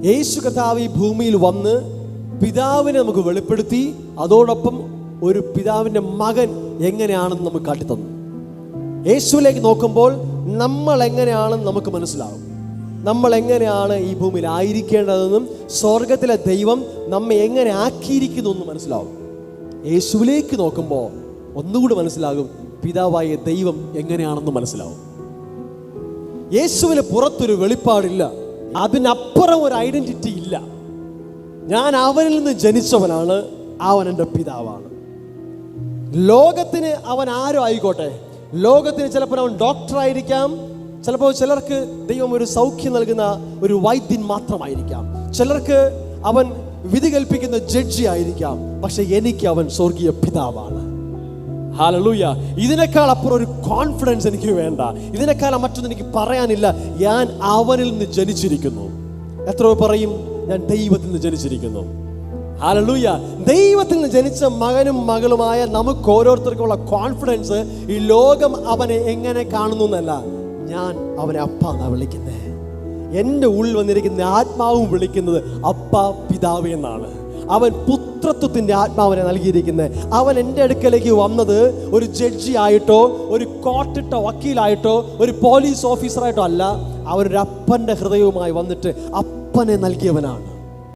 യേശു കർത്താവ് ഈ ഭൂമിയിൽ വന്ന് പിതാവിനെ നമുക്ക് വെളിപ്പെടുത്തി, അതോടൊപ്പം ഒരു പിതാവിൻ്റെ മകൻ എങ്ങനെയാണെന്ന് നമുക്ക് കാട്ടിത്തന്നു. യേശുവിലേക്ക് നോക്കുമ്പോൾ നമ്മൾ എങ്ങനെയാണെന്ന് നമുക്ക് മനസ്സിലാവും. നമ്മൾ എങ്ങനെയാണ് ഈ ഭൂമിയിൽ ആയിരിക്കേണ്ടതെന്നും സ്വർഗത്തിലെ ദൈവം നമ്മെ എങ്ങനെ ആക്കിയിരിക്കുന്നു എന്ന് മനസ്സിലാവും. യേശുവിലേക്ക് നോക്കുമ്പോൾ ഒന്നുകൂടി മനസ്സിലാകും, പിതാവായ ദൈവം എങ്ങനെയാണെന്ന് മനസ്സിലാവും. യേശുവിന് പുറത്തൊരു വെളിപ്പാടില്ല, അതിനപ്പുറം ഒരു ഐഡന്റിറ്റി ഇല്ല. ഞാൻ അവനിൽ നിന്ന് ജനിച്ചവനാണ്, അവൻ എൻ്റെ പിതാവാണ്. ലോകത്തിന് അവൻ ആരോ ആയിക്കോട്ടെ, ലോകത്തിന് ചിലപ്പോൾ അവൻ ഡോക്ടറായിരിക്കാം, ചിലപ്പോൾ ചിലർക്ക് ദൈവം ഒരു സൗഖ്യം നൽകുന്ന ഒരു വൈദ്യൻ മാത്രമായിരിക്കാം, ചിലർക്ക് അവൻ വിധി കൽപ്പിക്കുന്ന ജഡ്ജി ആയിരിക്കാം. പക്ഷെ എനിക്ക് അവൻ സ്വർഗീയ പിതാവാണ്. ഹല്ലേലൂയ. ഇതിനേക്കാൾ അപ്പുറം ഒരു കോൺഫിഡൻസ് എനിക്ക് വേണ്ട, ഇതിനേക്കാളും മറ്റൊന്നും എനിക്ക് പറയാനില്ല. ഞാൻ അവനിൽ നിന്ന് ജനിച്ചിരിക്കുന്നു. എത്ര പറയും ഞാൻ ദൈവത്തിൽ നിന്ന് ജനിച്ചിരിക്കുന്നു? ഹല്ലേലൂയ. ദൈവത്തിൽ നിന്ന് ജനിച്ച മകനും മകളുമായ നമുക്ക് ഓരോരുത്തർക്കുമുള്ള കോൺഫിഡൻസ് ഈ ലോകം അവനെ എങ്ങനെ കാണുന്നു എന്നല്ല, ഞാൻ അവനെ അപ്പ എന്നാ വിളിക്കുന്നത്. എൻ്റെ ഉള്ളിൽ വന്നിരിക്കുന്ന ആത്മാവും വിളിക്കുന്നത് അപ്പ പിതാവ് എന്നാണ്. അവൻ പുത്രത്വത്തിൻ്റെ ആത്മാവിനെ നൽകിയിരിക്കുന്നത്. അവൻ എൻ്റെ അടുക്കലേക്ക് വന്നത് ഒരു ജഡ്ജി ആയിട്ടോ, ഒരു കോർട്ടിട്ട വക്കീലായിട്ടോ, ഒരു പോലീസ് ഓഫീസറായിട്ടോ അല്ല. അവനൊരു അപ്പൻ്റെ ഹൃദയവുമായി വന്നിട്ട് അപ്പനെ നൽകിയവനാണ്.